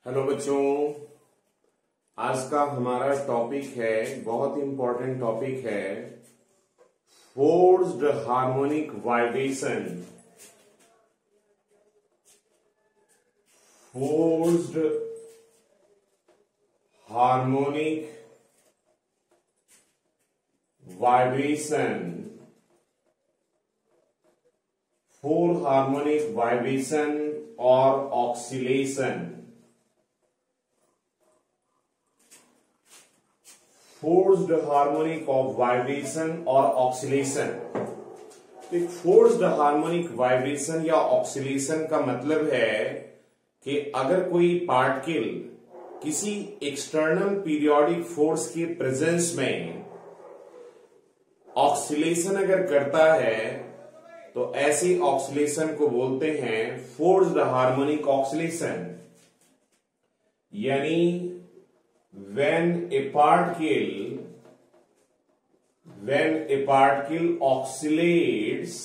Hello बच्चों, आज का हमारा टॉपिक है, बहुत इंपॉर्टेंट टॉपिक है, forced harmonic vibration. Forced harmonic vibration. Forced harmonic vibration और oscillation. Forced harmonic of vibration और ऑक्सीलेशन। तो फोर्स्ड हार्मोनिक वाइब्रेशन या ऑक्सीलेशन का मतलब है कि अगर कोई पार्टिकल किसी एक्सटर्नल पीरियोडिक फोर्स के प्रेजेंस में ऑक्सीलेशन अगर करता है तो ऐसी ऑक्सीलेशन को बोलते हैं फोर्स्ड हार्मोनिक ऑक्सीलेशन। यानी when a particle oscillates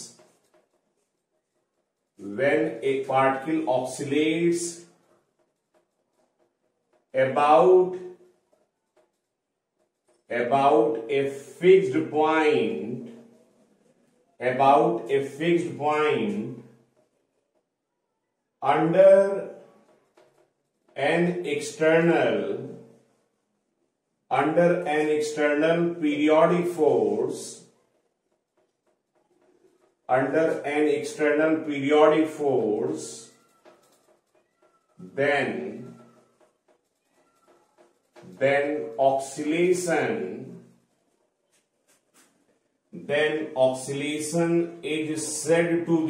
about a fixed point under an external periodic force, then oscillation is said to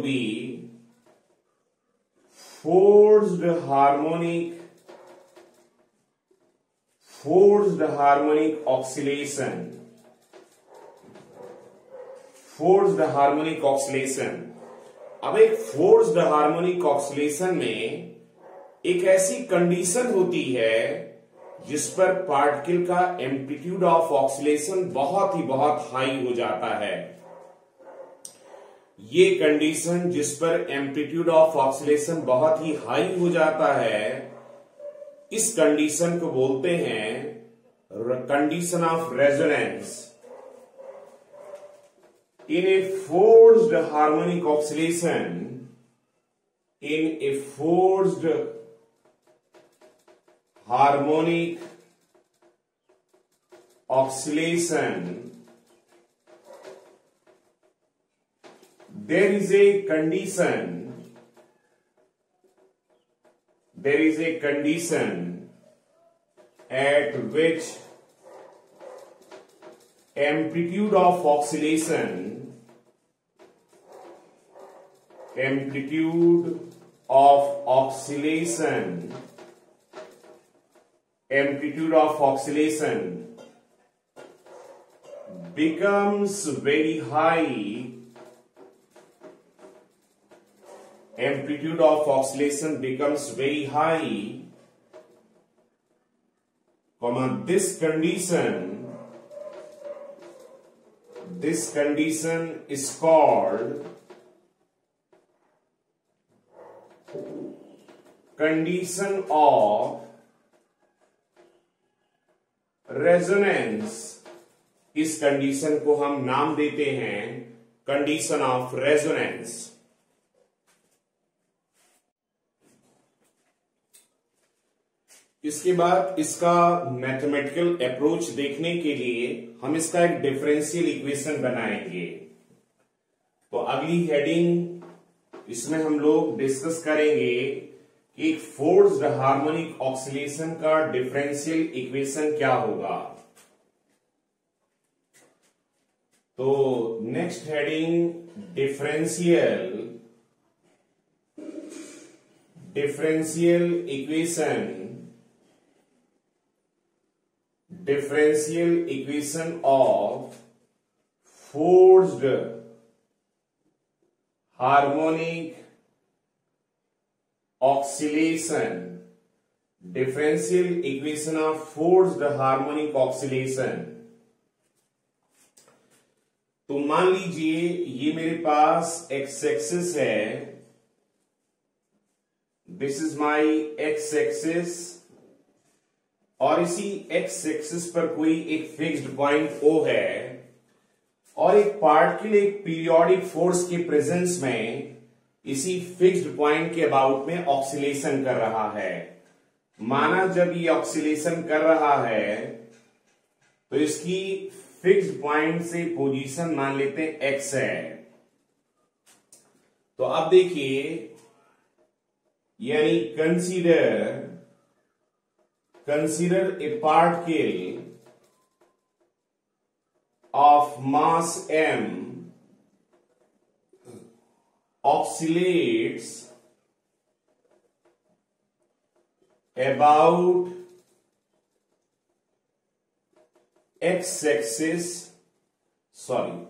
be forced harmonic oscillation। Forced harmonic oscillation. अब एक फोर्स्ड हार्मोनिक ऑक्सीलेशन में एक ऐसी condition होती है जिस पर पार्टिकल का एम्पलीट्यूड ऑफ ऑक्सीलेशन बहुत हाई हो जाता है। ये कंडीशन जिस पर एम्पलीट्यूड ऑफ ऑक्सीलेशन बहुत ही हाई हो जाता है, इस कंडीशन को बोलते हैं condition of resonance. In a forced harmonic oscillation, there is a condition at which amplitude of oscillation becomes very high। Amplitude of oscillation becomes very high, this condition is called condition of resonance। इस condition को हम नाम देते हैं condition of resonance. इसके बाद इसका mathematical approach देखने के लिए हम इसका एक डिफरेंशियल इक्वेशन बनाएंगे। तो अगली हेडिंग इसमें हम लोग डिस्कस करेंगे कि एक फोर्स्ड हार्मोनिक ऑक्सीलेशन का डिफरेंशियल इक्वेशन क्या होगा। तो next heading differential equation of forced harmonic oscillation. Differential equation of forced harmonic oscillation. तो मान लीजिए ये मेरे पास एक्स एक्सिस है this is my x axis, और इसी एक्स एक्सिस पर कोई एक फिक्स्ड पॉइंट O है, और एक पार्टिकल एक पीरियोडिक फोर्स के प्रेजेंस में इसी फिक्स्ड पॉइंट के अबाउट में ऑक्सीलेशन कर रहा है। माना जब ये ऑक्सीलेशन कर रहा है तो इसकी फिक्स्ड पॉइंट से पोजीशन मान लेते हैं x है। तो अब देखिए, यानी consider a particle of mass m oscillates about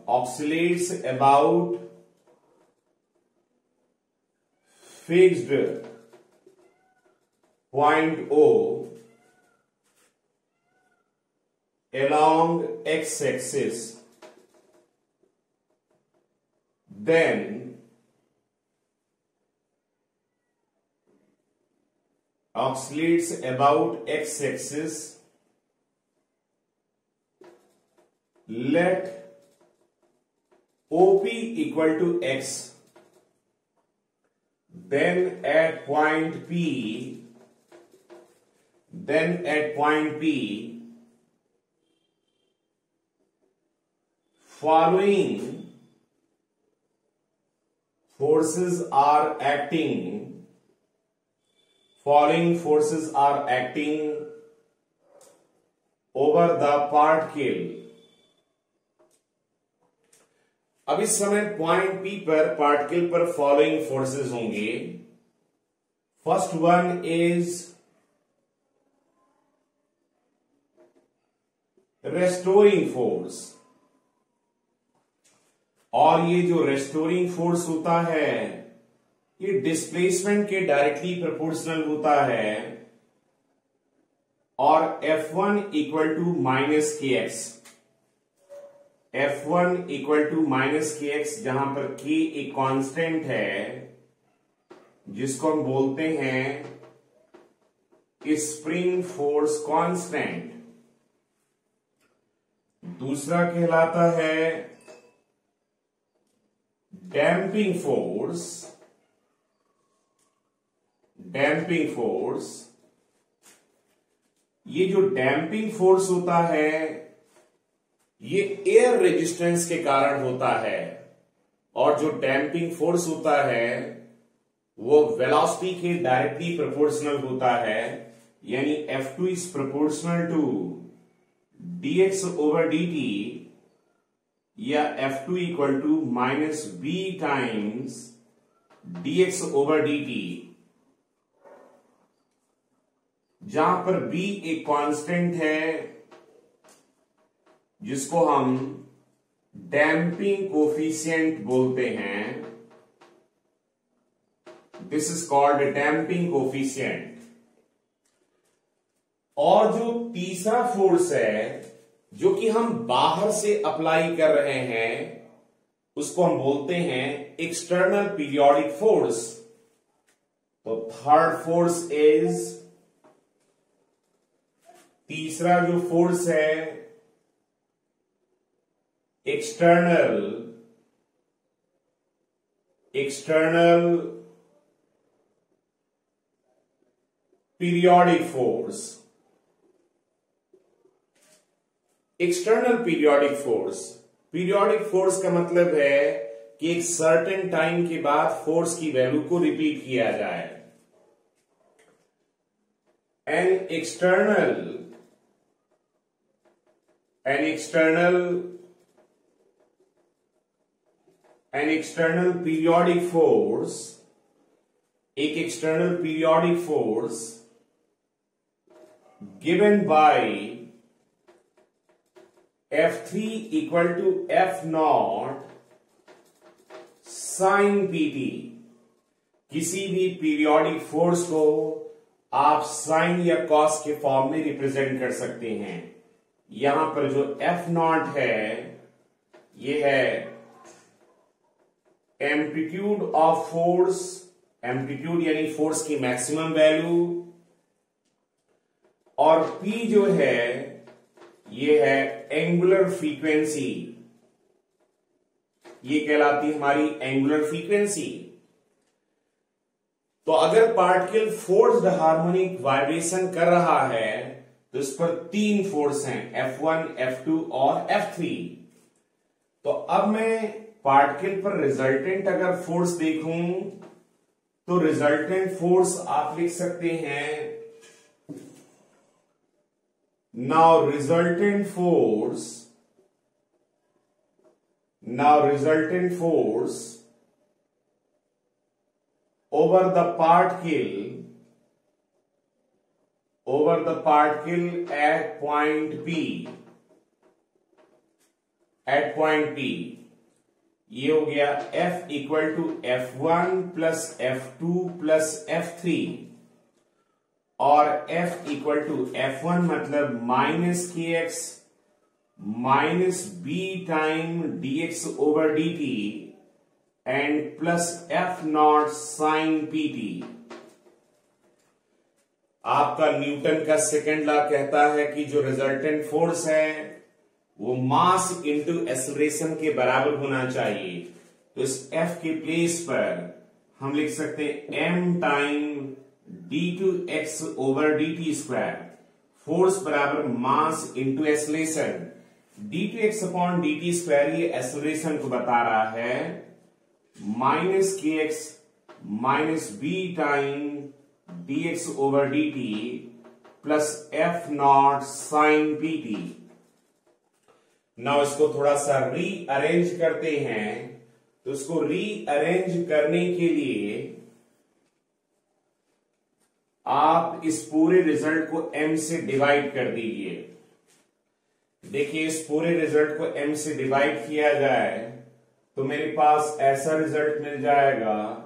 oscillates about fixed point O along x-axis, then oscillates about x-axis, let OP equal to x, then at point P following forces are acting over the particle। अब इस समय point P पर particle पर following forces होंगे। First one is restoring force, और ये जो restoring force होता है ये डिस्प्लेसमेंट के डायरेक्टली प्रोपोर्शनल होता है, और F1 equal to minus K x, F1 equal to minus K x, जहां पर K एक कांस्टेंट है जिसको हम बोलते हैं स्प्रिंग फोर्स कांस्टेंट। दूसरा कहलाता है डैम्पिंग फोर्स। ये जो डैम्पिंग फोर्स होता है ये एयर रेजिस्टेंस के कारण होता है, और जो डैम्पिंग फोर्स होता है वो वेलोसिटी के डायरेक्टली प्रोपोर्शनल होता है, यानी F2 is proportional to dx over dt, या F2 equal to minus b times dx over dt, जहां पर b एक कांस्टेंट है जिसको हम डैम्पिंग कोफिशिएंट बोलते हैं। This is called damping coefficient. और जो तीसरा फोर्स है जो कि हम बाहर से अप्लाई कर रहे हैं उसको हम बोलते हैं एक्सटर्नल पीरियोडिक फोर्स। तो थर्ड फोर्स इज, तीसरा जो फोर्स है external periodic force. External periodic force का मतलब है कि एक सर्टेन टाइम के बाद फोर्स की वैल्यू को रिपीट किया जाए। एन एक्सटर्नल पीरियोडिक फोर्स, एक external periodic force given by F3 equal to F0 sine PT। किसी भी पीरियोडिक फोर्स को आप साइन या कॉस के फॉर्म में रिप्रेजेंट कर सकते हैं। यहां पर जो F0 है ये है एम्पलीट्यूड ऑफ फोर्स एम्पलीट्यूड यानी फोर्स की मैक्सिमम वैल्यू, और P जो है ये है एंगुलर फ्रीक्वेंसी, ये कहलाती है हमारी एंगुलर फ्रीक्वेंसी। तो अगर पार्टिकल फोर्स्ड हार्मोनिक वाइब्रेशन कर रहा है तो इस पर 3 फोर्स हैं, F1, F2 और F3। तो अब मैं पार्टिकल पर रिजल्टेंट अगर फोर्स देखूं तो रिजल्टेंट फोर्स आप लिख सकते हैं, now resultant force over the particle at point P, ये हो गया F equal to F1 plus F2 plus F3, और F इक्वल टू F1 मतलब minus KX minus B time dx over dt and plus F0 sine PT। आपका Newton का second law कहता है कि जो रिजल्टेंट फोर्स है वो मास इनटू एक्सेलरेशन के बराबर होना चाहिए। तो इस F के प्लेस पर हम लिख सकते हैं m time d2x over dt square, force बराबर mass into acceleration, d2x upon dt square ये एक्सेलरेशन को बता रहा है, minus KX minus B time dx over dt plus F0 sine PT। Now इसको थोड़ा सा रीअरेंज करते हैं, तो इसको रीअरेंज करने के लिए आप इस पूरे रिजल्ट को m से डिवाइड कर दीजिए। देखिए इस पूरे रिजल्ट को m से डिवाइड किया जाए तो मेरे पास ऐसा रिजल्ट मिल जाएगा,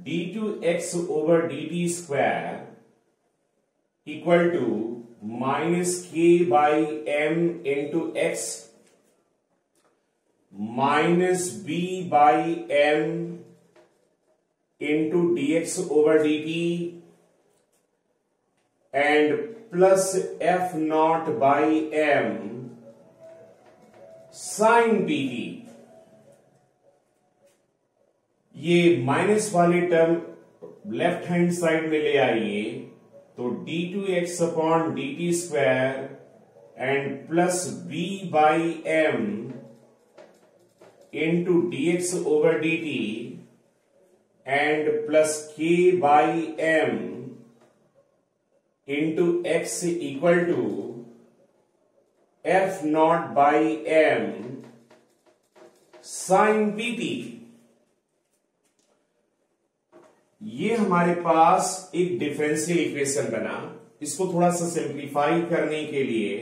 d2x over dt square equal to minus k by m into x minus b by m into dx over dt and plus F0 by m sine PT। ये माइनस वाले टर्म लेफ्ट हैंड साइड में ले आइए, तो d2x upon dt square and plus b by m into dx over dt and plus k by m into x equal to F0 by m sine PT। ये हमारे पास एक differential equation बना। इसको थोड़ा सा सिंप्लीफाई करने के लिए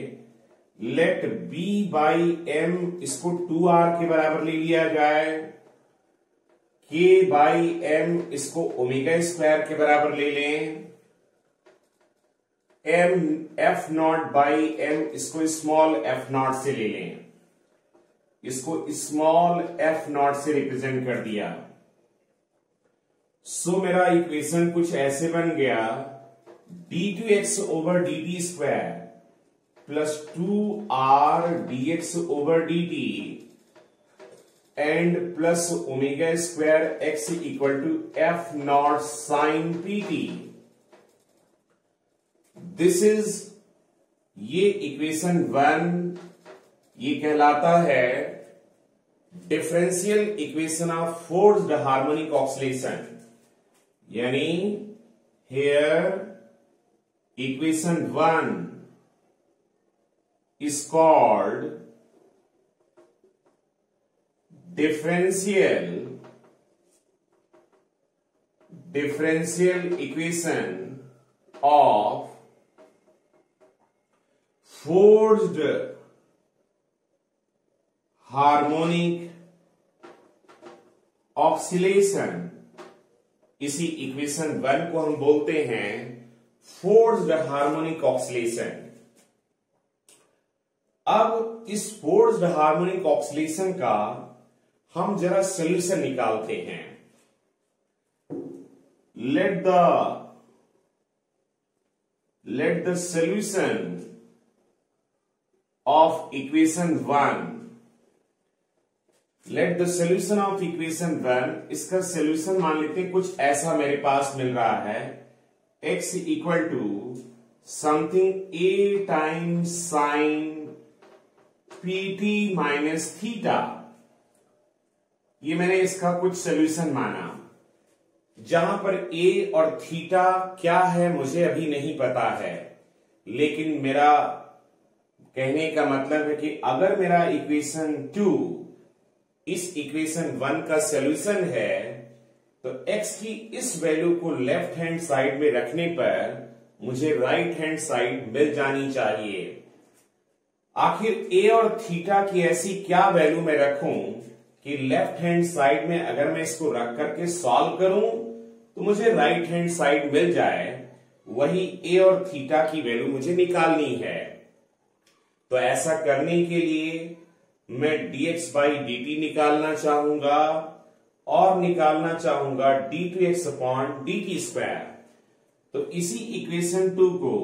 लेट b बाई m इसको 2r के बराबर ले लिया जाए, k बाई m इसको ओमेगा स्क्वायर के बराबर ले लें, m F0 बाई m इसको स्मॉल F0 से ले लें, इसको स्मॉल F0 से रिप्रेजेंट कर दिया। सो मेरा इक्वेशन कुछ ऐसे बन गया, d2x over dt square plus 2r dx over dt and plus omega square x equal to F0 sine PT। This is ये इक्वेशन 1, ये कहलाता है differential equation of forced harmonic oscillation, यानी here equation 1 is called differential equation of forced harmonic oscillation। इसी equation 1 को हम बोलते हैं फोर्स्ड हार्मोनिक ऑक्सीलेशन। अब इस फोर्स्ड हार्मोनिक ऑक्सीलेशन का हम जरा सोल्यूशन निकालते हैं। let the solution of equation 1, इसका सॉल्यूशन मान लेते हैं कुछ ऐसा मेरे पास मिल रहा है, x equal to something a times sine pt minus theta. ये मैंने इसका कुछ सॉल्यूशन माना, जहां पर a और थीटा क्या है मुझे अभी नहीं पता है, लेकिन मेरा कहने का मतलब है कि अगर मेरा इक्वेशन 2 इस इक्वेशन 1 का सॉल्यूशन है तो x की इस वैल्यू को लेफ्ट हैंड साइड में रखने पर मुझे राइट हैंड साइड मिल जानी चाहिए। आखिर a और थीटा की ऐसी क्या वैल्यू मैं रखूं कि लेफ्ट हैंड साइड में अगर मैं इसको रख करके सॉल्व करूं तो मुझे राइट हैंड साइड मिल जाए। वही a और थीटा की वैल्यू मुझे निकालनी है। तो ऐसा करने के लिए मैं dx बाई dt निकालना चाहूंगा और निकालना चाहूंगा d2x अपॉन dt स्क्वायर। तो इसी इक्वेशन 2 को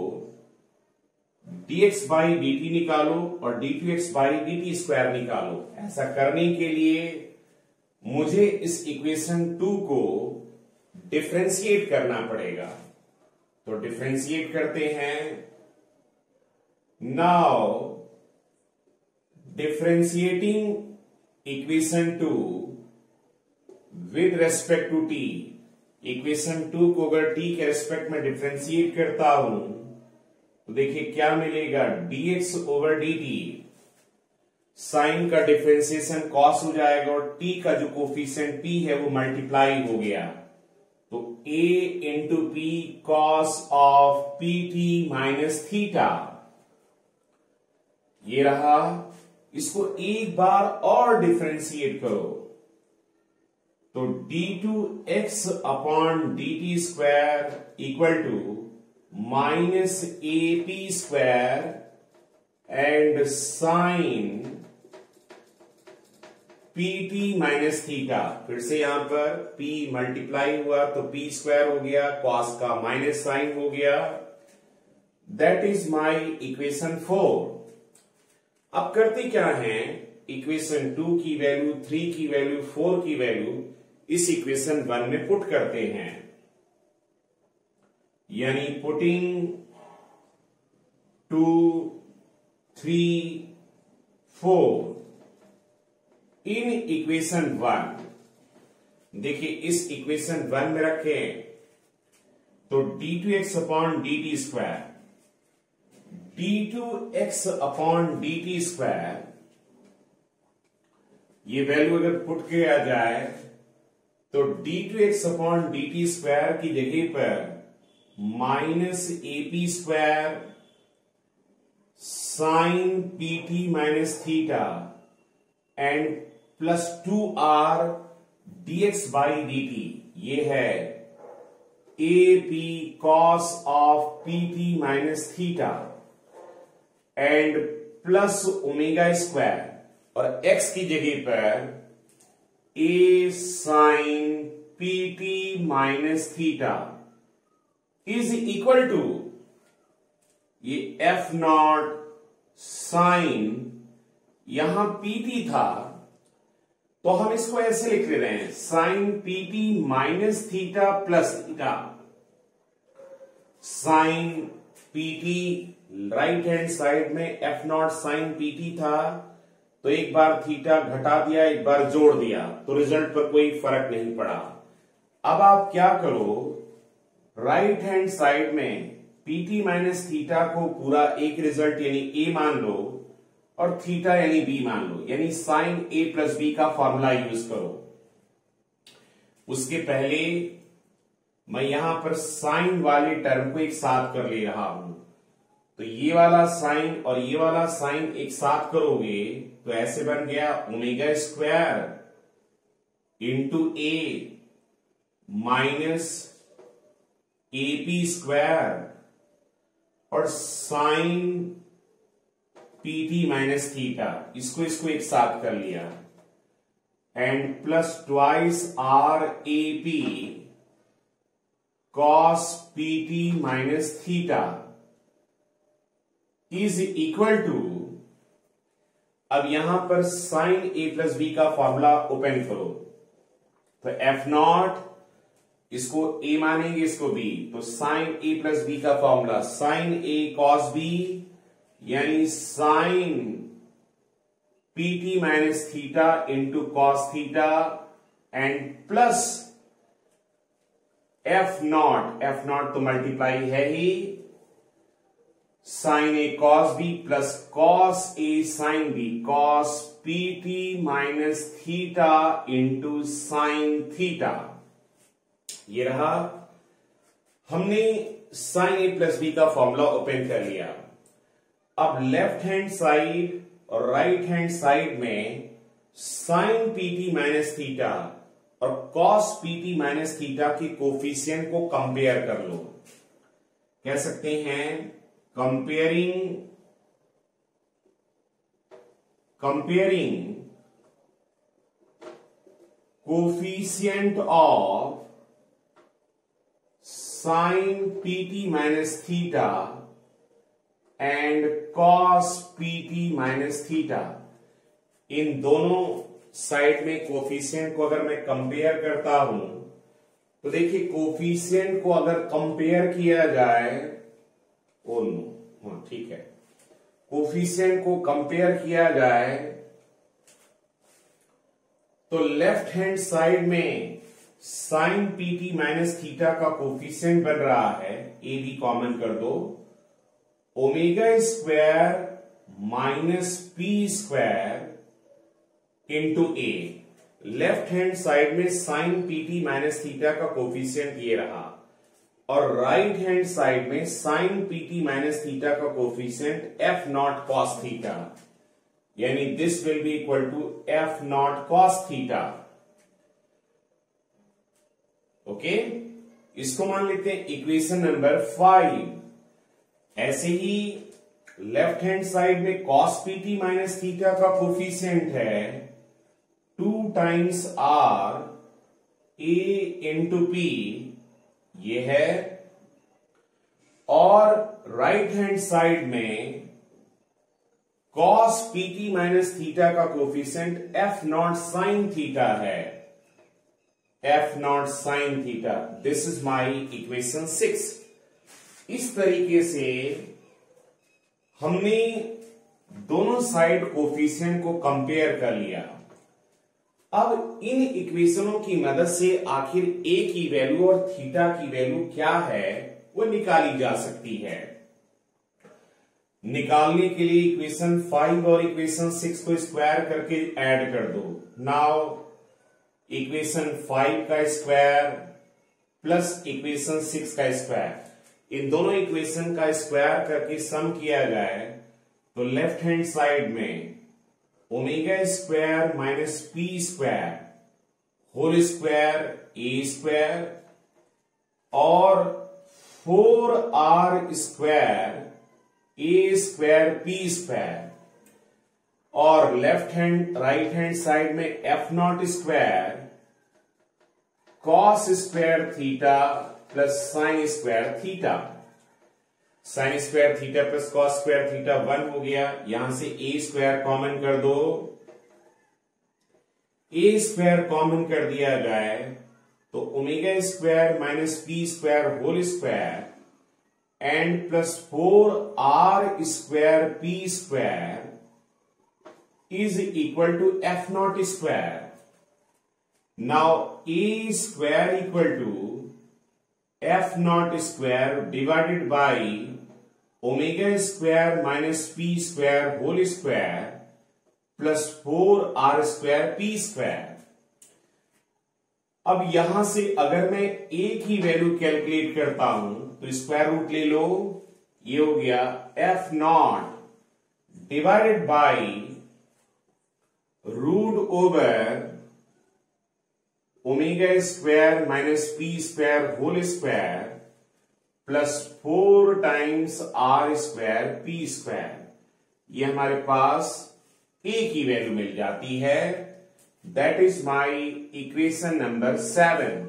dx बाई dt निकालो और d2x बाई dt स्क्वायर निकालो। ऐसा करने के लिए मुझे इस इक्वेशन 2 को डिफरेंशिएट करना पड़ेगा। तो डिफरेंशिएट करते हैं। Now differentiating equation 2 with respect to t, इक्वेशन 2 को अगर t के रेस्पेक्ट में डिफरेंशिएट करता हूं तो देखिए क्या मिलेगा, dx ओवर dt, साइन का डिफरेंशिएशन कॉस हो जाएगा और t का जो कोफिशिएंट p है वो मल्टीप्लाई हो गया, तो a into p cos of pt minus theta ये रहा। इसको एक बार और डिफरेंशिएट करो तो d2x upon dt square equal to minus AP square and sine PT minus theta. फिर से यहां पर P मल्टीप्लाई हुआ तो P स्क्वायर हो गया, कॉस का माइनस साइन हो गया। That is my equation 4। अब करते क्या है, इक्वेशन 2 की वैल्यू, 3 की वैल्यू, 4 की वैल्यू इस इक्वेशन 1 में पुट करते हैं, यानी पुटिंग 2, 3, 4 इन इक्वेशन 1। देखिए इस इक्वेशन 1 में रखें तो d2x upon dt square, d2x upon dt square ये वैल्यू अगर पुट किया जाए तो d2x अपॉन dt स्क्वायर की जगह पर minus AP square sine PT minus theta and plus 2r dx by dt ये है AP cos of PT minus theta and plus omega square और x की जगह पर a sine PT minus theta is equal to ये f naught sine, यहां PT था तो हम इसको ऐसे लिख ले रहे हैं sine PT minus theta plus theta. Sine PT right hand side में f नॉट साइन PT था तो एक बार थीटा घटा दिया, एक बार जोड़ दिया, तो रिजल्ट पर कोई फर्क नहीं पड़ा। अब आप क्या करो, राइट हैंड साइड में PT माइनस थीटा को पूरा एक रिजल्ट यानी a मान लो और थीटा यानी b मान लो, यानी साइन a प्लस b का फॉर्मूला यूज करो। उसके पहले मैं यहां पर साइन वाले टर्म को एक साथ कर ले रहा हूं, तो ये वाला साइन और ये वाला साइन एक साथ करोगे तो ऐसे बन गया omega square into a minus AP square और साइन PT माइनस थीटा, इसको एक साथ कर लिया and plus twice RAP cos PT minus theta is equal to, अब यहां पर साइन ए प्लस बी का फॉर्मूला ओपन करो, तो एफ नॉट, इसको ए मानेंगे इसको बी, तो साइन ए प्लस बी का formula sine A cos B यानी sine PT minus theta into cos theta and plus F naught तो मल्टीप्लाई है ही, sine A cos B plus cos A sine B, cos PT minus theta into sine theta. ये रहा, हमने sine A plus B का formula open कर लिया। अब लेफ्ट हैंड साइड और राइट हैंड साइड में साइन पीटी माइनस थीटा और कॉस पीटी माइनस थीटा की कोफिशिएंट को कंपेयर कर लो। कह सकते हैं comparing coefficient of sine PT minus theta and cos PT minus theta, इन दोनों साइड में कोफिशिएंट को अगर मैं कंपेयर करता हूं तो देखिए कोफिशिएंट को अगर कंपेयर किया जाए, ओ नो, हाँ ठीक है, कोफिशिएंट को कंपेयर किया जाए तो लेफ्ट हैंड साइड में साइन पीटी माइनस थीटा का कोफिशिएंट बन रहा है, ए बी कॉमन कर दो, omega square minus P square into A. Left hand side में साइन पीटी माइनस थीटा का कोफिशिएंट ये रहा, और राइट हैंड साइड में साइन पीटी माइनस थीटा का coefficient F naught cos theta, यानी this will be equal to F naught cos theta. Okay, इसको मान लेते हैं इक्वेशन नंबर 5। ऐसे ही लेफ्ट हैंड साइड में कॉस पीटी माइनस थीटा का कोफिशिएंट है 2 times R A into P, ये है, और राइट हैंड साइड में कॉस पीटी माइनस थीटा का coefficient F naught sine theta है, F naught sine theta. This is my equation 6। इस तरीके से हमने दोनों साइड कोफिशिएंट को कंपेयर कर लिया। अब इन इक्वेशनों की मदद से आखिर ए की वैल्यू और थीटा की वैल्यू क्या है वो निकाली जा सकती है। निकालने के लिए इक्वेशन 5 और इक्वेशन 6 को स्क्वायर करके ऐड कर दो। नाउ इक्वेशन 5 का स्क्वायर प्लस इक्वेशन 6 का स्क्वायर, इन दोनों इक्वेशन का स्क्वायर करके सम किया जाए तो लेफ्ट हैंड साइड में omega square minus P square whole square A square और 4r square A square P square, और left hand right hand side में F naught square cos square theta plus sine square theta. Sine square theta plus cos square theta 1 हो गया, यहां से ए square common कर दो। ए square common कर दिया जाए तो omega square minus P square whole square and plus 4r square P square is equal to f naught square. Now a square equal to f naught square divided by omega square minus p square whole square plus 4r square p square. अब यहां से अगर मैं a की value calculate करता हूं तो square root ले लो, ये हो गया f naught divided by root over omega square minus P square whole square plus 4 times R square P square. ये हमारे पास ए की वैल्यू मिल जाती है। That is my equation number 7।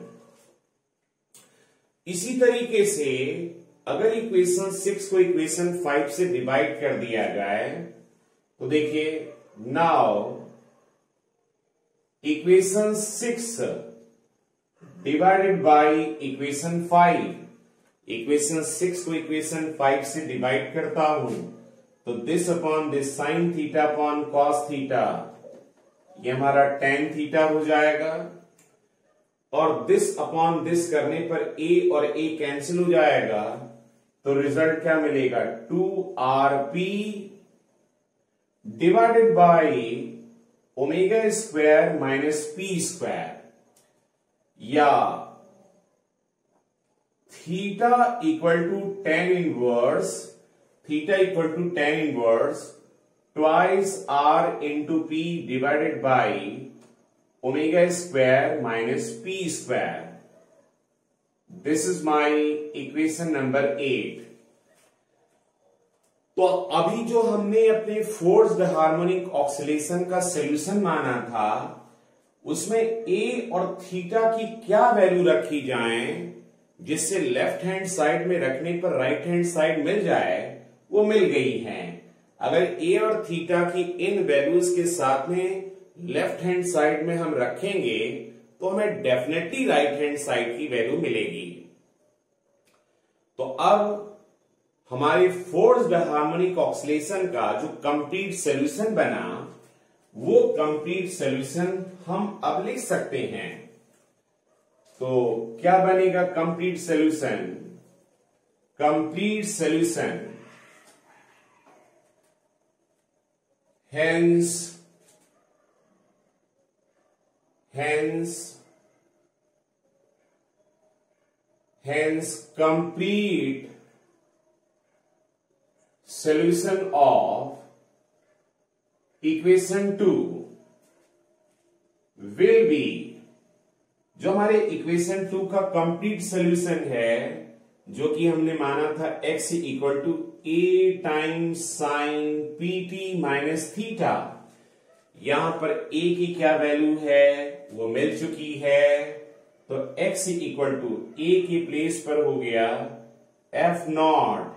इसी तरीके से अगर इक्वेशन 6 को इक्वेशन 5 से डिवाइड कर दिया जाए तो देखिए, now equation 6 divided by equation 5, equation 6 को इक्वेशन 5 से डिवाइड करता हूं तो this upon this sine theta upon cos theta, ये हमारा टेन थीटा हो जाएगा, और दिस अपॉन दिस करने पर a और a कैंसिल हो जाएगा, तो रिजल्ट क्या मिलेगा, 2rp divided by omega square minus P square, या theta equal to tan inverse, theta equal to tan inverse twice r into P divided by omega square minus P square. This is my equation number 8. तो अभी जो हमने अपने forced harmonic oscillation का solution माना था, उसमें a और थीटा की क्या वैल्यू रखी जाए जिससे लेफ्ट हैंड साइड में रखने पर राइट हैंड साइड मिल जाए, वो मिल गई है. अगर a और थीटा की इन वैल्यूज के साथ में लेफ्ट हैंड साइड में हम रखेंगे तो हमें डेफिनेटली राइट हैंड साइड की वैल्यू मिलेगी. तो अब हमारे फोर्स्ड हार्मोनिक ऑक्सीलेशन का जो कंप्लीट सॉल्यूशन बना, वो कंप्लीट सॉल्यूशन हम अब लिख सकते हैं. तो क्या बनेगा complete solution? Complete solution hence complete solution of equation 2 will be, जो हमारे इक्वेशन 2 का कंप्लीट सॉल्यूशन है, जो कि हमने माना था x equal to a times sine P T minus theta. यहां पर a की क्या वैल्यू है वो मिल चुकी है, तो x इक्वल टू a की प्लेस पर हो गया f naught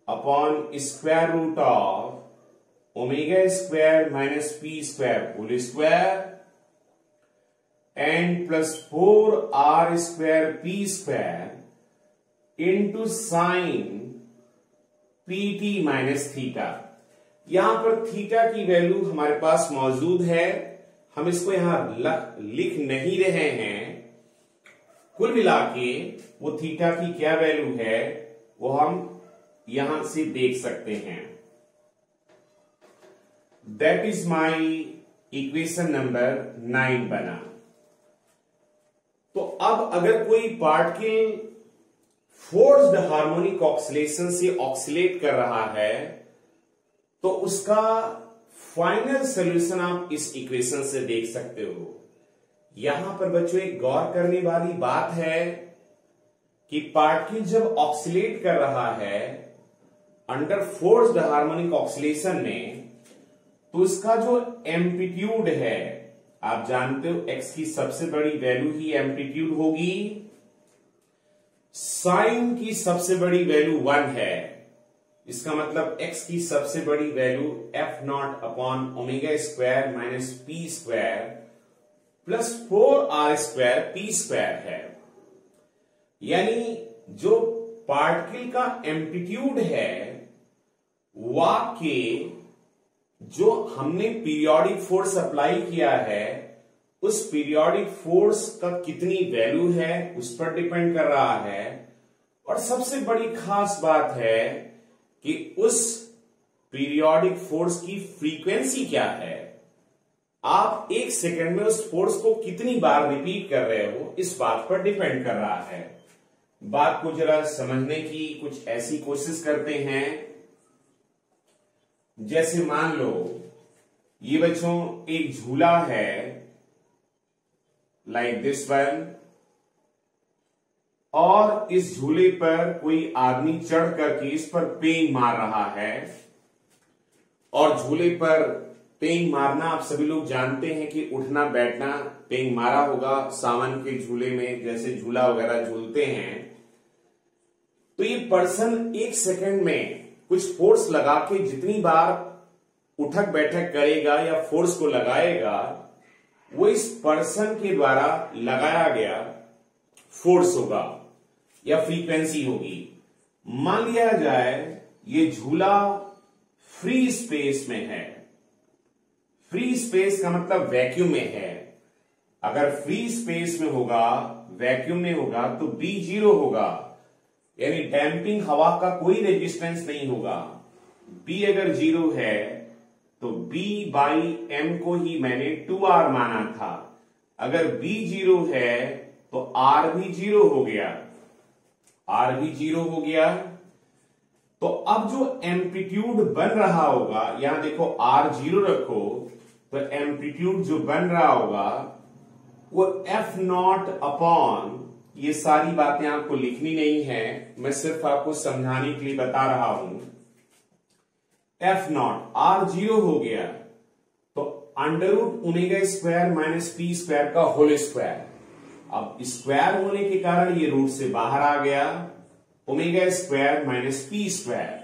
upon square root of omega square minus P square whole square and plus 4r square P square into sine P T minus theta. यहां पर थीटा की value हमारे पास मौजूद है, हम इसको यहां लिख नहीं रहे हैं. कुल मिला के वो थीटा की क्या वैल्यू है वो हम यहां से देख सकते हैं. That is my equation number 9 बना. तो अब अगर कोई पार्टिकल फोर्स्ड हार्मोनिक ऑक्सीलेशन से ऑक्सीलेट कर रहा है तो उसका फाइनल सॉल्यूशन आप इस इक्वेशन से देख सकते हो. यहां पर बच्चों एक गौर करने वाली बात है कि पार्टिकल जब ऑक्सीलेट कर रहा है अंडर फोर्स्ड हार्मोनिक ऑक्सीलेशन में, तो उसका जो एम्पलीट्यूड है, आप जानते हो x की सबसे बड़ी वैल्यू ही एम्पलीट्यूड होगी, साइन की सबसे बड़ी वैल्यू 1 है. इसका मतलब x की सबसे बड़ी value f naught upon omega square minus P square plus 4r square P square है. यानी जो पार्टिकल का एम्पलीट्यूड है वाके जो हमने पीरियोडिक फोर्स अप्लाई किया है, उस पीरियोडिक फोर्स का कितनी वैल्यू है उस पर डिपेंड कर रहा है. और सबसे बड़ी खास बात है कि उस पीरियोडिक फोर्स की फ्रीक्वेंसी क्या है. आप एक सेकंड में उस फोर्स को कितनी बार रिपीट कर रहे हो, इस बात पर डिपेंड कर रहा है. बात को जरा समझने की कुछ ऐसी कोशिश करते हैं. जैसे मान लो ये बच्चों एक झूला है, लाइक दिस वन, और इस झूले पर कोई आदमी चढ़ करके इस पर पेंग मार रहा है. और झूले पर पेंग मारना आप सभी लोग जानते हैं कि उठना बैठना, पेंग मारा होगा सावन के झूले में, जैसे झूला वगैरह झूलते हैं. तो ये पर्सन 1 सेकंड में कुछ फोर्स लगा के जितनी बार उठक बैठक करेगा या फोर्स को लगाएगा, वो इस पर्सन के द्वारा लगाया गया फोर्स होगा या फ्रीक्वेंसी होगी। मान लिया जाए ये झूला फ्री स्पेस में है। फ्री स्पेस का मतलब वैक्यूम में है। अगर फ्री स्पेस में होगा, वैक्यूम में होगा, तो B 0 होगा, यानी डैम्पिंग हवा का कोई रेजिस्टेंस नहीं होगा। B अगर 0 है तो B बाई M को ही मैंने 2R माना था। अगर B 0 है तो R भी 0 हो गया, R भी 0 हो गया। तो अब जो एम्पलीट्यूड बन रहा होगा, यहां देखो R 0 रखो, तो एम्पलीट्यूड जो बन रहा होगा वो F0 अपॉन, ये सारी बातें आपको लिखनी नहीं है, मैं सिर्फ आपको समझाने के लिए बता रहा हूं। F0 R 0 हो गया तो under root omega square minus P square का होल स्क्वायर। अब स्क्वायर होने के कारण ये रूट से बाहर आ गया, omega square minus P square.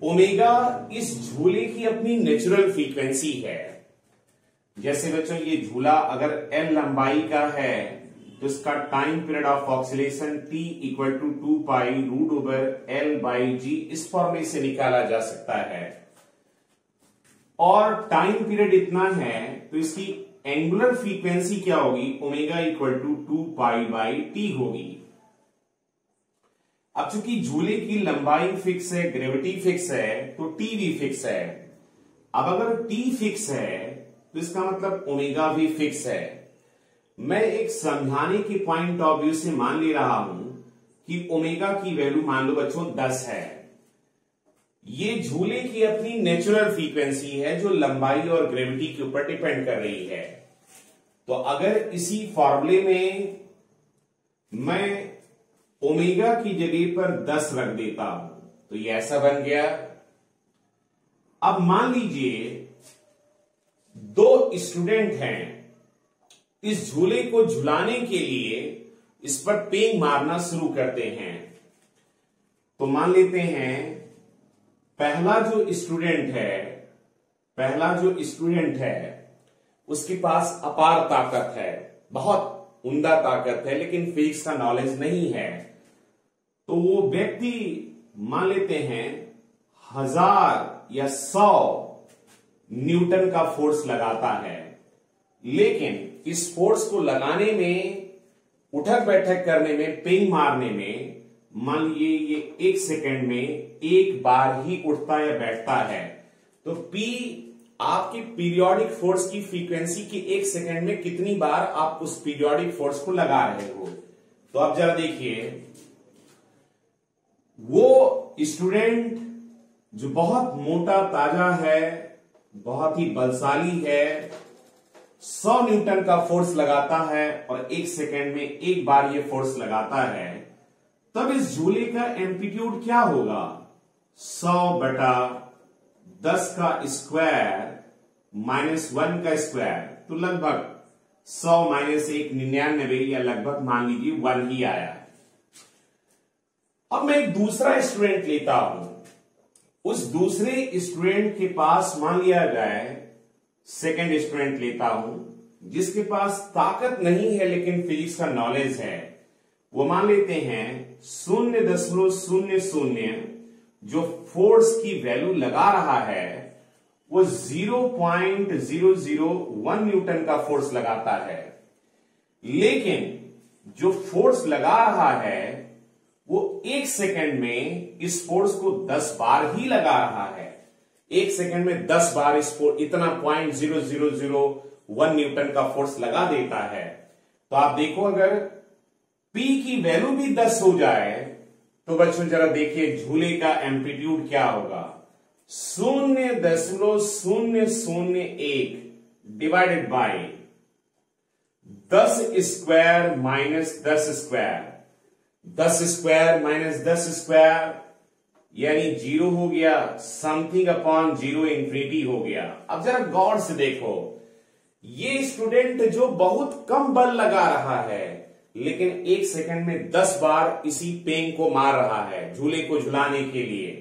Omega इस झूले की अपनी नेचुरल फ्रीक्वेंसी है। जैसे बच्चों ये झूला अगर L लंबाई का है तो इसका time period of oscillation T equal to 2 pi root over L by G, इस फॉर्मूले से निकाला जा सकता है। और टाइम पीरियड इतना है तो इसकी एंगुलर फ्रीक्वेंसी क्या होगी, omega equal to 2 pi by T होगी। अब चूंकि झूले की लंबाई फिक्स है, ग्रेविटी फिक्स है, तो T भी फिक्स है। अब अगर T फिक्स है तो इसका मतलब ओमेगा भी फिक्स है। मैं एक समझाने के पॉइंट ऑफ व्यू से मान ले रहा हूं कि ओमेगा की वैल्यू मान लो बच्चों 10 है। ये झूले की अपनी नेचुरल फ्रीक्वेंसी है जो लंबाई और ग्रेविटी के ऊपर डिपेंड कर रही है। तो अगर इसी फॉर्मूले में मैं ओमेगा की जगह पर 10 रख देता हूं तो ये ऐसा बन गया। अब मान लीजिए 2 स्टूडेंट हैं, इस झूले को झुलाने के लिए इस पर पेंग मारना शुरू करते हैं। तो मान लेते हैं पहला जो स्टूडेंट है उसके पास अपार ताकत है, बहुत उम्दा ताकत है, लेकिन फिजिक्स का नॉलेज नहीं है। तो वो व्यक्ति मान लेते हैं 1000 या 100 न्यूटन का फोर्स लगाता है, लेकिन इस फोर्स को लगाने में, उठक बैठक करने में, पिंग मारने में, मान लीजिए ये 1 सेकंड में एक बार ही उठता या बैठता है। तो P आपकी पीरियोडिक फोर्स की फ्रीक्वेंसी की 1 सेकंड में कितनी बार आप उस पीरियोडिक फोर्स को लगा रहे हो। तो अब जरा देखिए, वो स्टूडेंट जो बहुत मोटा ताजा है, बहुत ही बलशाली है, 100 न्यूटन का फोर्स लगाता है और 1 सेकंड में एक बार ये फोर्स लगाता है, तब इस झूले का एम्पलीट्यूड क्या होगा, 100 बटा 10 का स्क्वायर माइनस 1 का स्क्वायर, तो लगभग 100 माइनस 1 99, या लगभग मान लीजिए 1 ही आया। अब मैं एक दूसरा स्टूडेंट लेता हूं, उस दूसरे स्टूडेंट के पास मान लिया जाए, सेकंड स्टूडेंट लेता हूं जिसके पास ताकत नहीं है लेकिन फिजिक्स का नॉलेज है। वो मान लेते हैं 0.00 जो फोर्स की वैल्यू लगा रहा है वो 0.001 न्यूटन का फोर्स लगाता है, लेकिन जो फोर्स लगा रहा है वो 1 सेकंड में इस फोर्स को 10 बार ही लगा रहा है। 1 सेकंड में 10 बार इस फोर्स, इतना 0.0001 न्यूटन का फोर्स लगा देता है। तो आप देखो अगर P की वैल्यू भी 10 हो जाए तो बच्चों जरा देखिए झूले का एम्पलीट्यूड क्या होगा, 0.001 divided by 10 square minus 10 square, 10 square minus 10 square यानी 0 हो गया, समथिंग अपॉन 0 इंफिनिटी हो गया। अब जरा गौर से देखो, ये स्टूडेंट जो बहुत कम बल लगा रहा है लेकिन 1 सेकंड में 10 बार इसी पेन को मार रहा है झूले को झुलाने के लिए।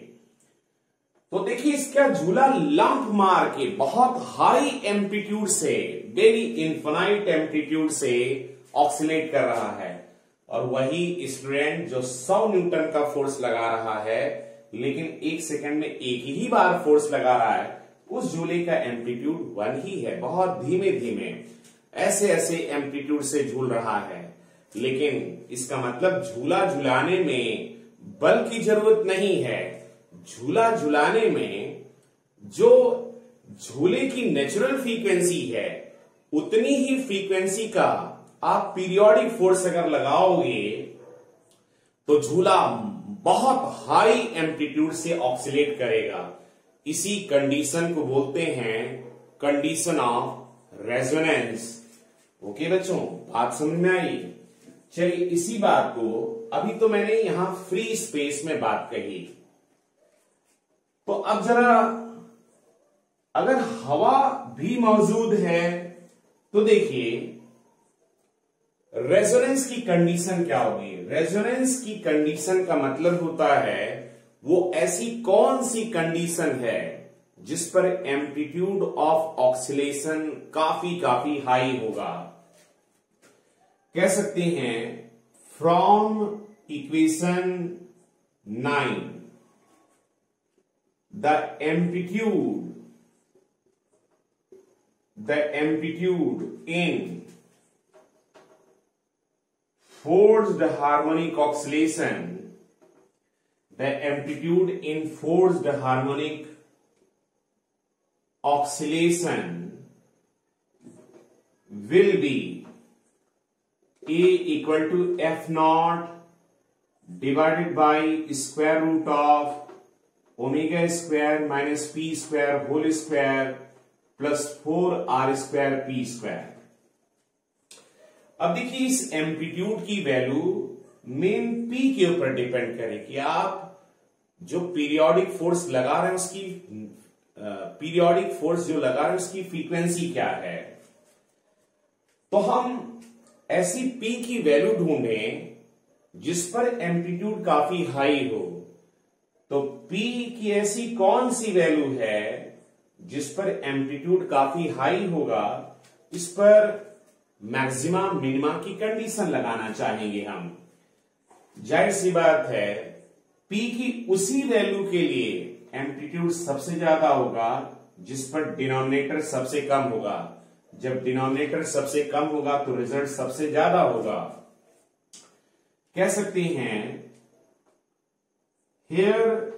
तो देखिए इसका झूला लंप मार के बहुत हाई एम्पलीट्यूड से, वेरी इन्फिनाइट एम्पलीट्यूड से ऑक्सीलेट कर रहा है, और वही स्टूडेंट जो 100 न्यूटन का फोर्स लगा रहा है लेकिन 1 सेकंड में एक ही बार फोर्स लगा रहा है, उस झूले का एम्पलीट्यूड 1 ही है। बहुत धीमे धीमे ऐसे ऐसे एम्पलीट्यूड से झूल रहा है, लेकिन इसका मतलब झूला झुलाने में बल की जरूरत नहीं है। झूला झुलाने में जो झूले की नेचुरल फ्रीक्वेंसी है उतनी ही फ्रीक्वेंसी का आप पीरियोडिक फोर्स अगर लगाओगे तो झूला बहुत हाई एम्पलीट्यूड से ऑक्सीलेट करेगा। इसी कंडीशन को बोलते हैं कंडीशन ऑफ रेजोनेंस। ओके बच्चों, बात समझ में आई? चलिए इसी बात को, अभी तो मैंने यहां फ्री स्पेस में बात कही, तो अब जरा अगर हवा भी मौजूद है तो देखिए रेजोनेंस की कंडीशन क्या होगी। रेजोनेंस की कंडीशन का मतलब होता है वो ऐसी कौन सी कंडीशन है जिस पर एम्पलीट्यूड ऑफ ऑक्सीलेशन काफी हाई होगा। कह सकते हैं from equation 9 the amplitude in forced harmonic oscillation, the amplitude in forced harmonic oscillation will be A equal to F naught divided by square root of omega square minus P square whole square plus 4r square P square. अब देखिए इस amplitude की value main P के ऊपर depend करे कि आप जो पीरियोडिक फोर्स लगा रहे हैं उसकी पीरियोडिक फोर्स जो लगा रहे हैं उसकी फ्रीक्वेंसी क्या है। तो हम ऐसी पी की वैल्यू ढूंढें जिस पर एम्पलीट्यूड काफी हाई हो। तो P की ऐसी कौन सी वैल्यू है जिस पर एम्पलीट्यूड काफी हाई होगा, इस पर मैक्सिमा मिनिमा की कंडीशन लगाना चाहेंगे हम। जाहिर सी बात है P की उसी वैल्यू के लिए एम्पलीट्यूड सबसे ज्यादा होगा जिस पर डिनोमिनेटर सबसे कम होगा। जब डिनोमिनेटर सबसे कम होगा तो रिजल्ट सबसे ज्यादा होगा। कह सकते हैं here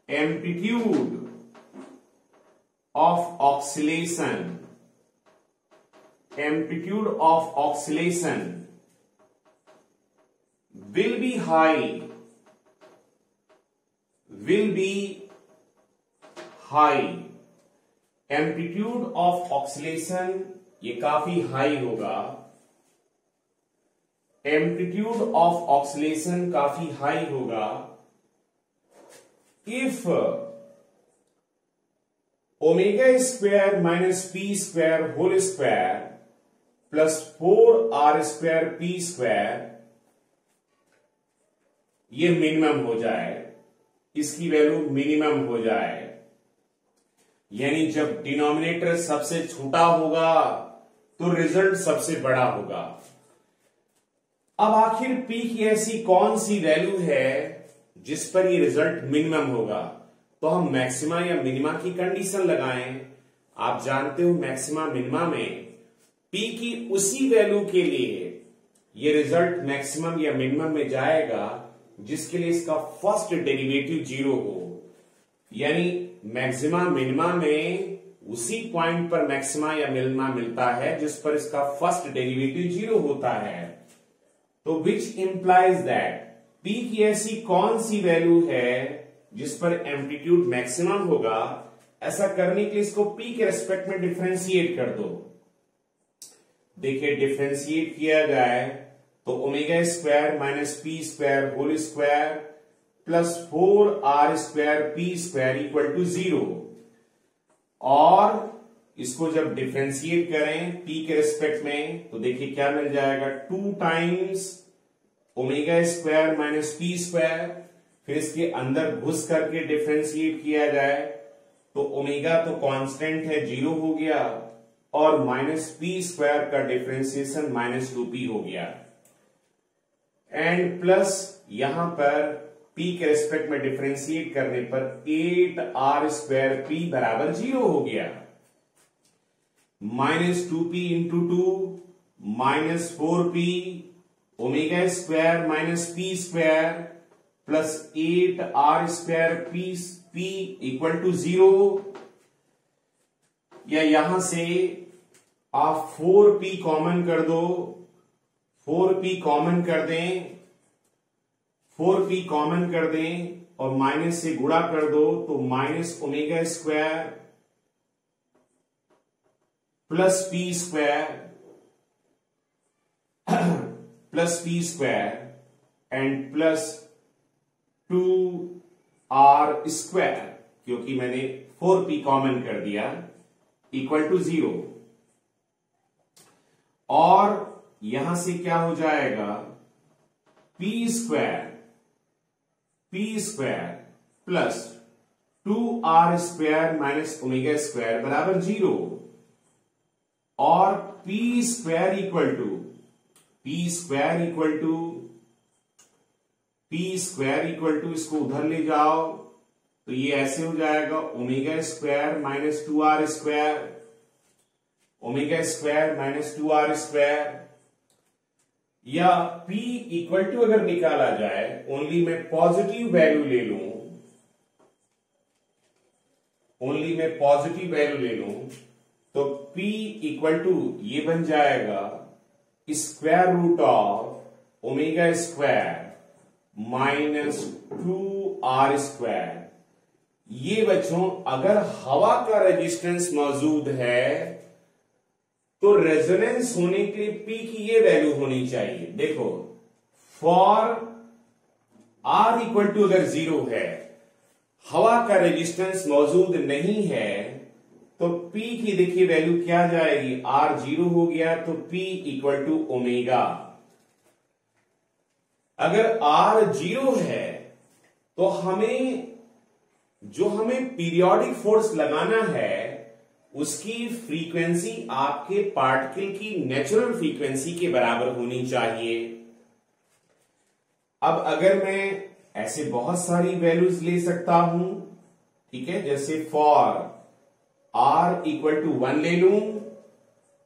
amplitude of oscillation will be high amplitude of oscillation ये काफी हाई होगा। एम्पलीट्यूड ऑफ ऑक्सीलेशन काफी हाई होगा if omega square minus P square whole square plus 4r square P square ये मिनिमम हो जाए, इसकी वैल्यू मिनिमम हो जाए। यानी जब डिनोमिनेटर सबसे छोटा होगा तो रिजल्ट सबसे बड़ा होगा। अब आखिर P की ऐसी कौन सी वैल्यू है जिस पर ये रिजल्ट मिनिमम होगा। तो हम मैक्सिमा या मिनिमा की कंडीशन लगाएं। आप जानते हो मैक्सिमा मिनिमा में P की उसी वैल्यू के लिए ये रिजल्ट मैक्सिमम या मिनिमम में जाएगा जिसके लिए इसका फर्स्ट डेरिवेटिव 0 हो। यानी मैक्सिमा मिनिमा में उसी पॉइंट पर मैक्सिमा या मिनिमा मिलता है जिस पर इसका फर्स्ट डेरिवेटिव 0 होता है। तो विच इंप्लाइज दैट P की ऐसी कौन सी वैल्यू है जिस पर एम्पलीट्यूड मैक्सिमम होगा। ऐसा करने के लिए इसको P के रेस्पेक्ट में डिफरेंशिएट कर दो। देखिए डिफरेंशिएट किया जाए तो omega square minus P square whole square plus 4r square P square equal to 0 और इसको जब डिफरेंशिएट करें p के रिस्पेक्ट में तो देखिए क्या मिल जाएगा, 2 times omega square minus P square. फिर इसके अंदर घुस करके डिफरेंशिएट किया जाए तो ओमेगा तो कांस्टेंट है, 0 हो गया, और माइनस पी स्क्वायर का डिफरेंशिएशन -2p हो गया, एंड प्लस यहां पर p के रेस्पेक्ट में डिफरेंशिएट करने पर 8r स्क्वायर p बराबर 0 हो गया। -2p into 2 -4p omega square minus P square plus 8r square p equal to 0, या यहां से आप 4p कॉमन कर दो, 4p कॉमन कर दें, 4p कॉमन कर दें और माइनस से गुणा कर दो तो minus omega square plus P square and plus 2r square, क्योंकि मैंने 4p कॉमन कर दिया, इक्वल टू 0। और यहां से क्या हो जाएगा, p square plus 2r square minus omega square बराबर 0, और p स्क्वायर इक्वल टू इसको उधर ले जाओ तो ये ऐसे हो जाएगा, omega square minus 2r square, omega square minus 2r square, या p इक्वल टू अगर निकाला जाए, ओनली मैं पॉजिटिव वैल्यू ले लूं, तो p इक्वल टू ये बन जाएगा square root of omega square minus 2r square. ये बच्चों अगर हवा का रेजिस्टेंस मौजूद है तो रेजोनेंस होने के लिए p की ये वैल्यू होनी चाहिए। देखो, फॉर r इक्वल टू अगर 0 है, हवा का रेजिस्टेंस मौजूद नहीं है, तो p की देखिए वैल्यू क्या जाएगी, r 0 हो गया तो p इक्वल टू ओमेगा। अगर r 0 है तो हमें पीरियोडिक फोर्स लगाना है, उसकी फ्रीक्वेंसी आपके पार्टिकल की नेचुरल फ्रीक्वेंसी के बराबर होनी चाहिए। अब अगर मैं ऐसे बहुत सारी वैल्यूज ले सकता हूं, ठीक है, जैसे फॉर r इक्वल टू 1 ले लूं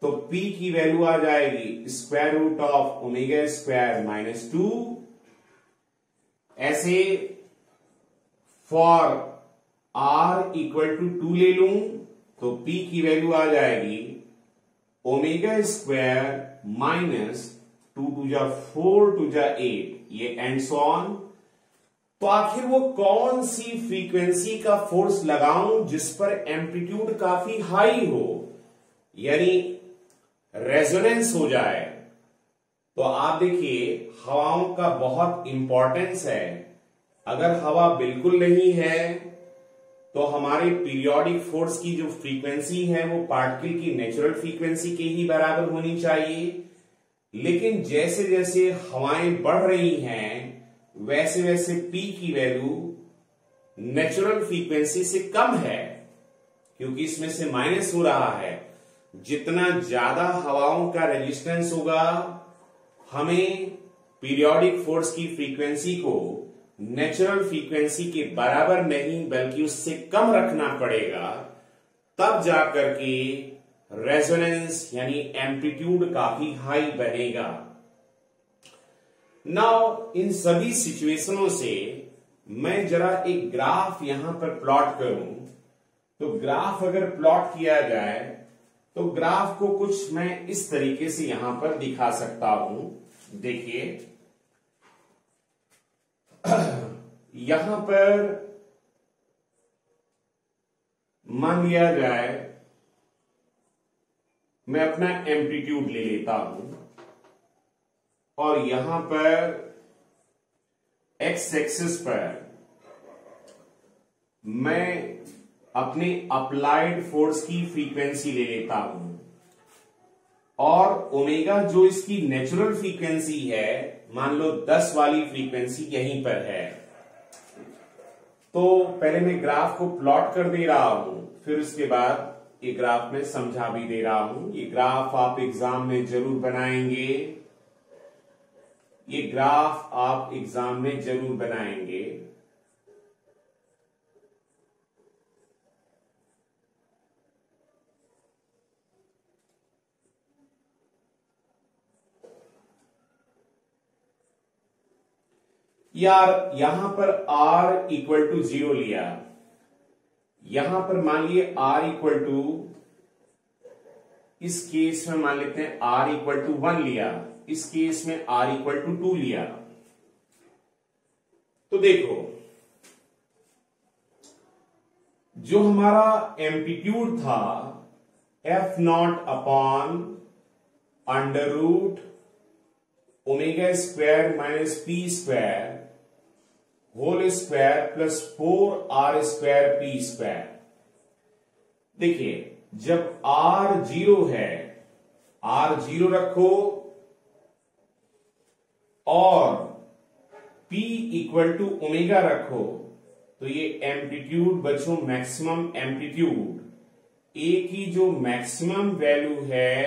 तो p की वैल्यू आ जाएगी square root of omega square minus 2। ऐसे फॉर r इक्वल टू 2 ले लूं तो p की वैल्यू आ जाएगी ओमेगा स्क्वायर माइनस 2 टू जा 4 टू जा 8, ये एंड सो ऑन। तो आखिर वो कौन सी फ्रीक्वेंसी का फोर्स लगाऊं जिस पर एम्पलीट्यूड काफी हाई हो, यानी रेजोनेंस हो जाए। तो आप देखिए हवाओं का बहुत इंपॉर्टेंस है। अगर हवा बिल्कुल नहीं है तो हमारे पीरियोडिक फोर्स की जो फ्रीक्वेंसी है वो पार्टिकल की नेचुरल फ्रीक्वेंसी के ही बराबर होनी चाहिए। लेकिन जैसे जैसे हवाएं बढ़ रही हैं वैसे वैसे p की वैल्यू नेचुरल फ्रीक्वेंसी से कम है, क्योंकि इसमें से माइनस हो रहा है। जितना ज्यादा हवाओं का रेजिस्टेंस होगा, हमें पीरियोडिक फोर्स की फ्रीक्वेंसी को नेचुरल फ्रीक्वेंसी के बराबर नहीं बल्कि उससे कम रखना पड़ेगा, तब जाकर के रेजोनेंस यानी एम्पलीट्यूड काफी हाई बनेगा। नाउ इन सभी सिचुएशनों से मैं जरा एक ग्राफ यहां पर प्लॉट करूं, तो ग्राफ अगर प्लॉट किया जाए तो ग्राफ को कुछ मैं इस तरीके से यहां पर दिखा सकता हूं। देखिए यहां पर मान लिया जाए मैं अपना एम्पलीट्यूड ले लेता हूं और यहां पर एक्स एक्सिस पर मैं अपने अप्लाइड फोर्स की फ्रीक्वेंसी ले लेता हूं और ओमेगा जो इसकी नेचुरल फ्रीक्वेंसी है, मान लो 10 वाली फ्रीक्वेंसी यहीं पर है। तो पहले मैं ग्राफ को प्लॉट कर दे रहा हूं, फिर उसके बाद ये ग्राफ में समझा भी दे रहा हूं। ये ग्राफ आप एग्जाम में जरूर बनाएंगे, ये ग्राफ आप एग्जाम में जरूर बनाएंगे। यार यहां पर r इक्वल टू 0 लिया, यहां पर मान लिए r इक्वल टू, इस केस में मान लेते हैं r इक्वल टू 1 लिया, इस केस में r इक्वल टू 2 लिया। तो देखो जो हमारा एम्पलीट्यूड था f naught upon under root omega square minus P square whole square plus 4r square P square. देखिए जब r 0 है, r 0 रखो और p इक्वल टू ओमेगा रखो, तो ये एम्पलीट्यूड बच्चों मैक्सिमम एम्पलीट्यूड, a की जो मैक्सिमम वैल्यू है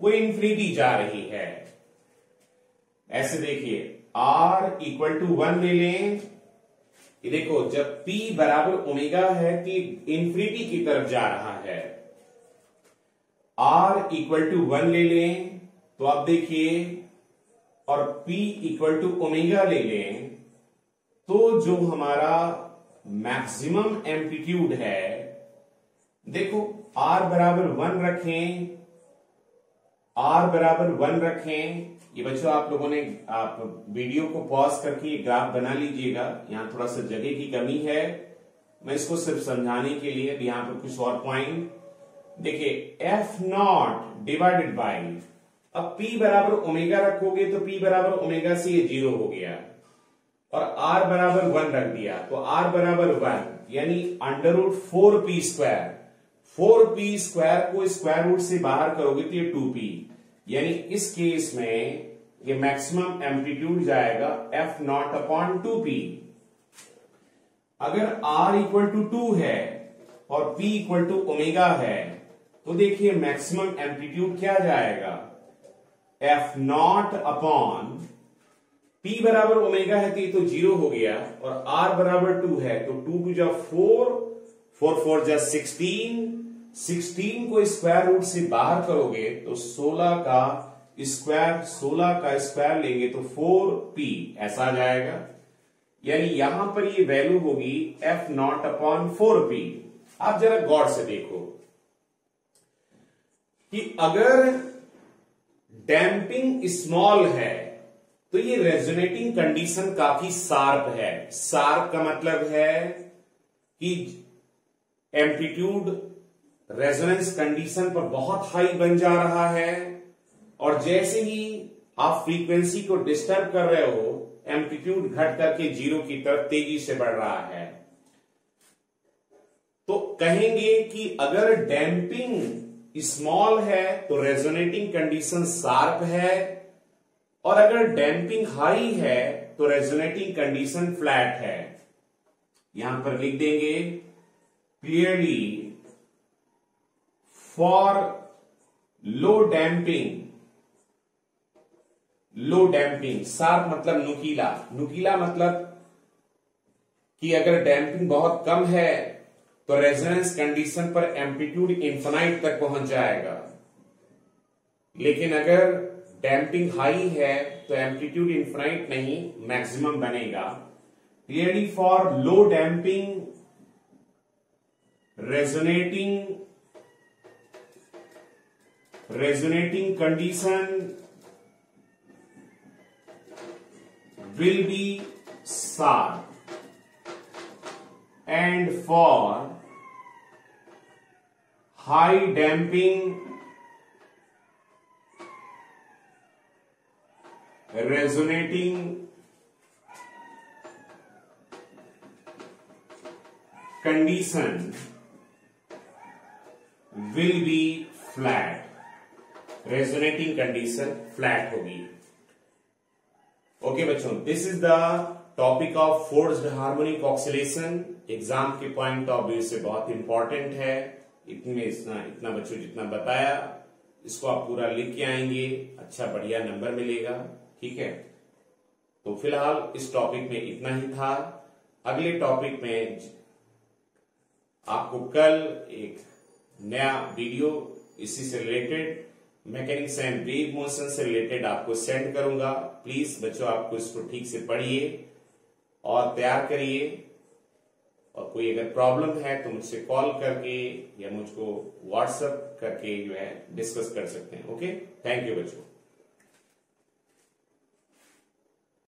वो इन्फिनिटी जा रही है। ऐसे देखिए r इक्वल टू 1 ले लें, ये देखो जब p बराबर ओमेगा है तो इंफिनिटी की तरफ जा रहा है। r इक्वल टू 1 ले लें तो आप देखिए, और p इक्वल टू ओमेगा ले लें तो जो हमारा मैक्सिमम एम्पलीट्यूड है, देखो r बराबर 1 रखें, r बराबर 1 रखें। ये बच्चों आप लोगों ने आप वीडियो को पॉज करके ये ग्राफ बना लीजिएगा, यहां थोड़ा सा जगह की कमी है, मैं इसको सिर्फ समझाने के लिए यहां पर कुछ और पॉइंट देखिए, f नॉट डिवाइडेड बाई, अब p बराबर ओमेगा रखोगे तो p बराबर ओमेगा से ये 0 हो गया और r बराबर 1 रख दिया तो r बराबर 1 यानी under root 4p square, 4p square को स्क्वायर रूट से बाहर करोगे तो ये 2p, यानी इस केस में ये मैक्सिमम एम्पलीट्यूड जाएगा f नॉट अपॉन 2p। अगर r इक्वल टू 2 है और p इक्वल टू ओमेगा है तो देखिए मैक्सिमम एम्पलीट्यूड क्या जाएगा, f नॉट अपॉन p बराबर ओमेगा है तो ये तो 0 हो गया और r बराबर 2 है तो 2 टू जा 4, 4 4 जा 16, 16 को स्क्वायर रूट से बाहर करोगे तो 16 का स्क्वायर लेंगे तो 4p ऐसा आ जाएगा। यानी यहां पर ये वैल्यू होगी f नॉट अपॉन 4p। आप जरा गौर से देखो कि अगर डैम्पिंग स्मॉल है तो ये रेजोनेटिंग कंडीशन काफी शार्प है। शार्प का मतलब है कि एम्पलीट्यूड रेजोनेंस कंडीशन पर बहुत हाई बन जा रहा है और जैसे ही आप फ्रीक्वेंसी को डिस्टर्ब कर रहे हो एम्पलीट्यूड घट करके 0 की तरफ तेजी से बढ़ रहा है। तो कहेंगे कि अगर डैम्पिंग स्मॉल है तो रेजोनेटिंग कंडीशन शार्प है और अगर डैम्पिंग हाई है तो रेजोनेटिंग कंडीशन फ्लैट है। यहां पर लिख देंगे clearly for low damping, sharp मतलब नुकीला, नुकीला मतलब कि अगर डैम्पिंग बहुत कम है तो रेजोनेंस कंडीशन पर एम्पलीट्यूड इन्फिनाइट तक पहुंच जाएगा, लेकिन अगर डैम्पिंग हाई है तो एम्पलीट्यूड इन्फिनाइट नहीं मैक्सिमम बनेगा। Clearly for low damping resonating condition will be sharp and for high damping resonating condition will be flat, resonating condition flat होगी। ओके बच्चों, this is the topic of forced harmonic oscillation. Exam के point of view से बहुत important है। इतना बच्चों जितना बताया इसको आप पूरा लिख के आएंगे, अच्छा बढ़िया नंबर मिलेगा। ठीक है, तो फिलहाल इस टॉपिक में इतना ही था। अगले टॉपिक में आपको कल एक नया वीडियो इसी से related, mechanics and wave motion से रिलेटेड आपको सेंड करूंगा। प्लीज बच्चों आपको इसको ठीक से पढ़िए और तैयार करिए, और कोई अगर प्रॉब्लम है तो मुझसे कॉल करके या मुझको व्हाट्सएप करके जो है डिस्कस कर सकते हैं। ओके, थैंक यू बच्चों।